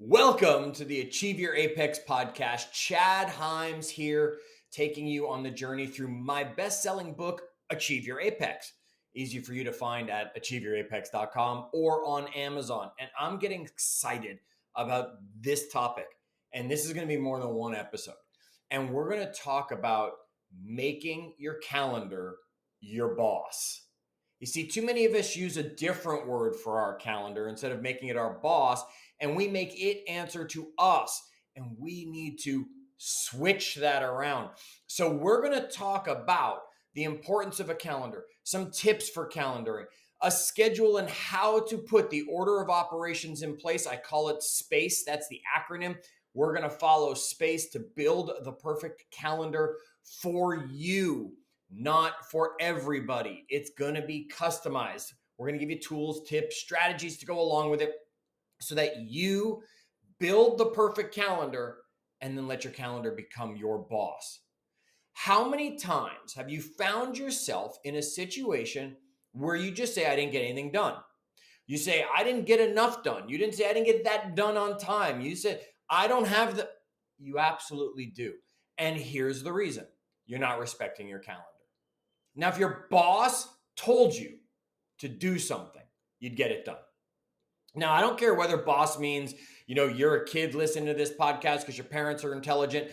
Welcome to the Achieve Your Apex podcast. Chad Hyams here, taking you on the journey through my best-selling book, Achieve Your Apex. Easy for you to find at achieveyourapex.com or on Amazon. And I'm getting excited about this topic. And this is going to be more than one episode. And we're going to talk about making your calendar your boss. You see, too many of us use a different word for our calendar instead of making it our boss, and we make it answer to us, and we need to switch that around. So we're going to talk about the importance of a calendar, some tips for calendaring, a schedule, and how to put the order of operations in place. I call it SPACE. That's the acronym. We're going to follow SPACE to build the perfect calendar for you, not for everybody. It's going to be customized. We're going to give you tools, tips, strategies to go along with it so that you build the perfect calendar and then let your calendar become your boss. How many times have you found yourself in a situation where you just say, I didn't get anything done? You say, I didn't get enough done. You didn't say, I didn't get that done on time. You said, I don't have the... You absolutely do. And here's the reason. You're not respecting your calendar. Now, if your boss told you to do something, you'd get it done. Now, I don't care whether boss means, you're a kid listening to this podcast because your parents are intelligent.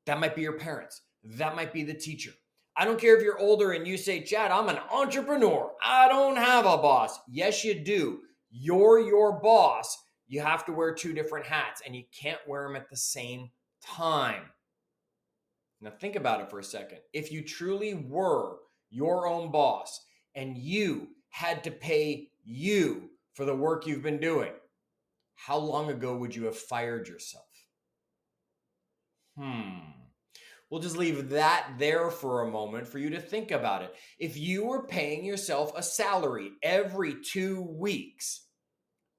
That might be your parents. That might be the teacher. I don't care if you're older and you say, Chad, I'm an entrepreneur. I don't have a boss. Yes, you do. You're your boss. You have to wear two different hats and you can't wear them at the same time. Now think about it for a second. If you truly were your own boss and you had to pay you for the work you've been doing, how long ago would you have fired yourself? We'll just leave that there for a moment for you to think about it. If you were paying yourself a salary every 2 weeks,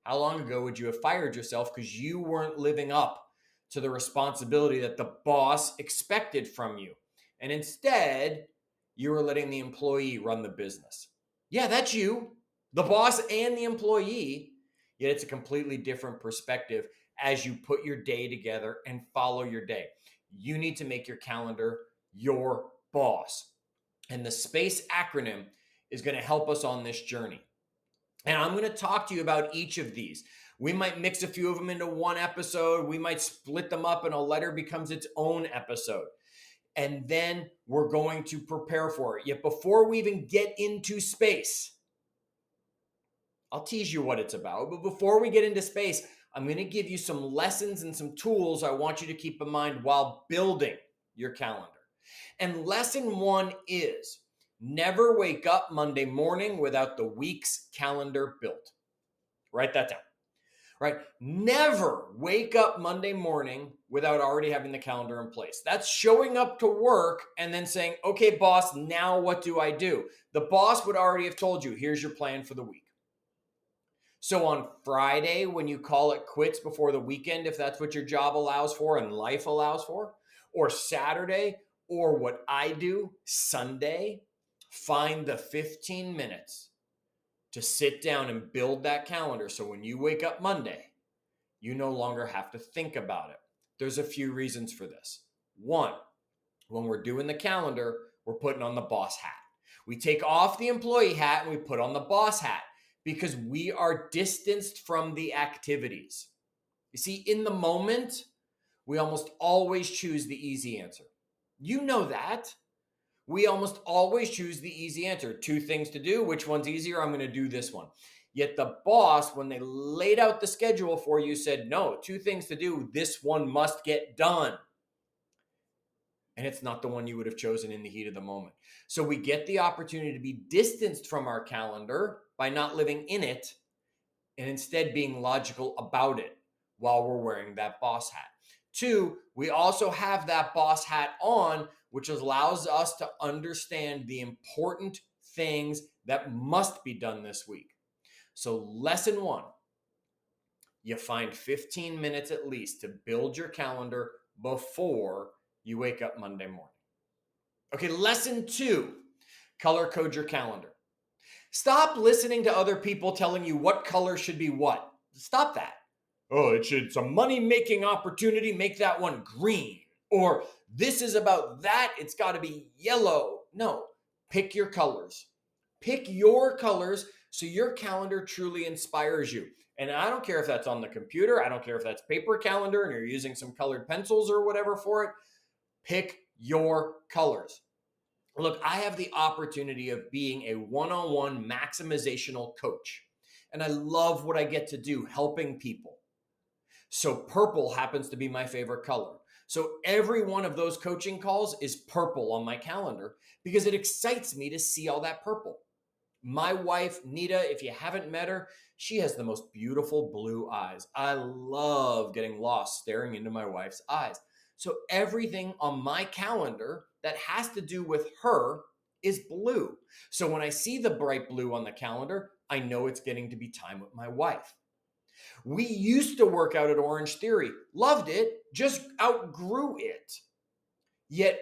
how long ago would you have fired yourself because you weren't living up to the responsibility that the boss expected from you? And instead, you were letting the employee run the business. Yeah, that's you, the boss and the employee, yet it's a completely different perspective as you put your day together and follow your day. You need to make your calendar your boss. And the SPACE acronym is going to help us on this journey. And I'm going to talk to you about each of these. We might mix a few of them into one episode. We might split them up and a letter becomes its own episode. And then we're going to prepare for it. Yet before we even get into SPACE, I'll tease you what it's about. But before we get into SPACE, I'm going to give you some lessons and some tools I want you to keep in mind while building your calendar. And lesson 1 is never wake up Monday morning without the week's calendar built. Write that down. Right? Never wake up Monday morning without already having the calendar in place. That's showing up to work and then saying, okay, boss, now what do I do? The boss would already have told you, here's your plan for the week. So on Friday, when you call it quits before the weekend, if that's what your job allows for and life allows for, or Saturday, or what I do, Sunday, find the 15 minutes to sit down and build that calendar. So when you wake up Monday, you no longer have to think about it. There's a few reasons for this. 1, when we're doing the calendar, we're putting on the boss hat. We take off the employee hat and we put on the boss hat, because we are distanced from the activities. You see, in the moment, we almost always choose the easy answer. You know that. We almost always choose the easy answer. 2 things to do. Which one's easier? I'm going to do this one. Yet the boss, when they laid out the schedule for you, said, no, 2 things to do. This one must get done. And it's not the one you would have chosen in the heat of the moment. So we get the opportunity to be distanced from our calendar by not living in it and instead being logical about it while we're wearing that boss hat. 2, we also have that boss hat on, which allows us to understand the important things that must be done this week. So lesson 1, you find 15 minutes at least to build your calendar before you wake up Monday morning. Okay, lesson 2, color code your calendar. Stop listening to other people telling you what color should be what. Stop that. oh, it's a money-making opportunity, make that one green. Or this is about that, it's got to be yellow. No, pick your colors. Pick your colors so your calendar truly inspires you. And I don't care if that's on the computer, I don't care if that's paper calendar and you're using some colored pencils or whatever for it. Pick your colors. Look, I have the opportunity of being a one-on-one maximizational coach. And I love what I get to do, helping people. So purple happens to be my favorite color. So every one of those coaching calls is purple on my calendar because it excites me to see all that purple. My wife, Nita, if you haven't met her, she has the most beautiful blue eyes. I love getting lost staring into my wife's eyes. So everything on my calendar that has to do with her is blue. So when I see the bright blue on the calendar, I know it's getting to be time with my wife. We used to work out at Orange Theory, loved it, just outgrew it. Yet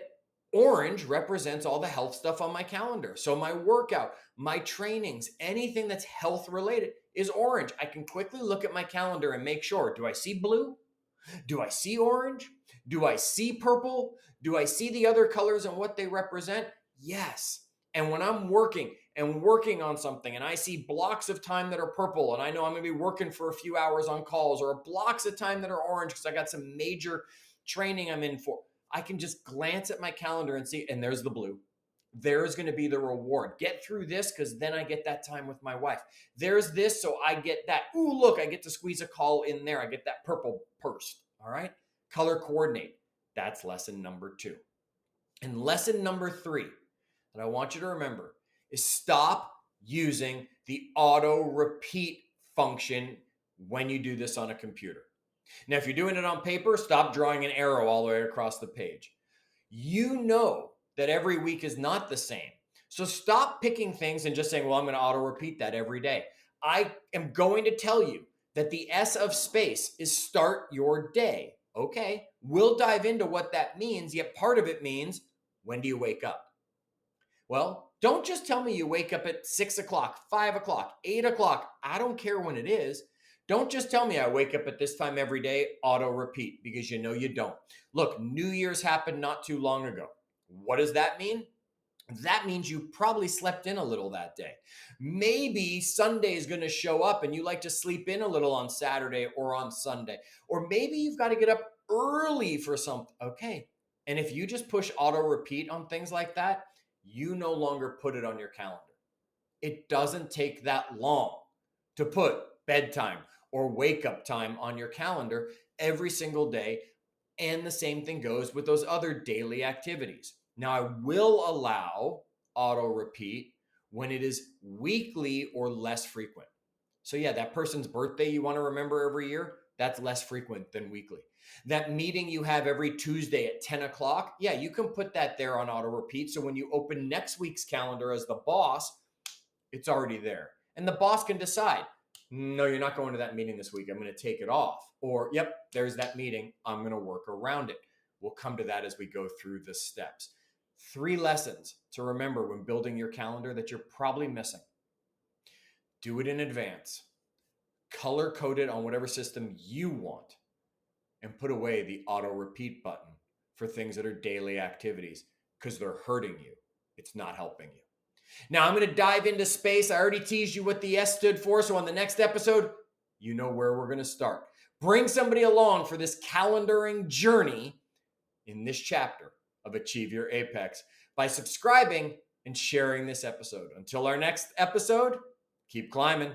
orange represents all the health stuff on my calendar. So my workout, my trainings, anything that's health related is orange. I can quickly look at my calendar and make sure, do I see blue? Do I see orange? Do I see purple? Do I see the other colors and what they represent? Yes. And when I'm working on something and I see blocks of time that are purple and I know I'm going to be working for a few hours on calls, or blocks of time that are orange because I got some major training I'm in for, I can just glance at my calendar and see, and there's the blue. There's going to be the reward. Get through this because then I get that time with my wife. There's this, so I get that. Ooh, look, I get to squeeze a call in there. I get that purple burst. All right. Color coordinate. That's lesson number 2. And lesson number 3 that I want you to remember is stop using the auto repeat function when you do this on a computer. Now, if you're doing it on paper, stop drawing an arrow all the way across the page. You know that every week is not the same. So stop picking things and just saying, well, I'm going to auto repeat that every day. I am going to tell you that the S of space is start your day. Okay, we'll dive into what that means, yet part of it means, when do you wake up? Well, don't just tell me you wake up at 6 o'clock, 5 o'clock, 8 o'clock. I don't care when it is. Don't just tell me I wake up at this time every day, auto repeat, because you know you don't. Look, New Year's happened not too long ago. What does that mean? That means you probably slept in a little that day. Maybe Sunday is going to show up and you like to sleep in a little on Saturday or on Sunday. Or maybe you've got to get up early for something. Okay. And if you just push auto repeat on things like that, you no longer put it on your calendar. It doesn't take that long to put bedtime or wake up time on your calendar every single day. And the same thing goes with those other daily activities. Now, I will allow auto repeat when it is weekly or less frequent. So yeah, that person's birthday you want to remember every year, that's less frequent than weekly. That meeting you have every Tuesday at 10 o'clock, yeah, you can put that there on auto repeat. So when you open next week's calendar as the boss, it's already there. And the boss can decide, no, you're not going to that meeting this week. I'm going to take it off. Or, yep, there's that meeting. I'm going to work around it. We'll come to that as we go through the steps. 3 lessons to remember when building your calendar that you're probably missing. Do it in advance. Color code it on whatever system you want. And put away the auto repeat button for things that are daily activities because they're hurting you. It's not helping you. Now, I'm going to dive into space. I already teased you what the S stood for. So on the next episode, you know where we're going to start. Bring somebody along for this calendaring journey in this chapter of Achieve Your Apex by subscribing and sharing this episode. Until our next episode, keep climbing.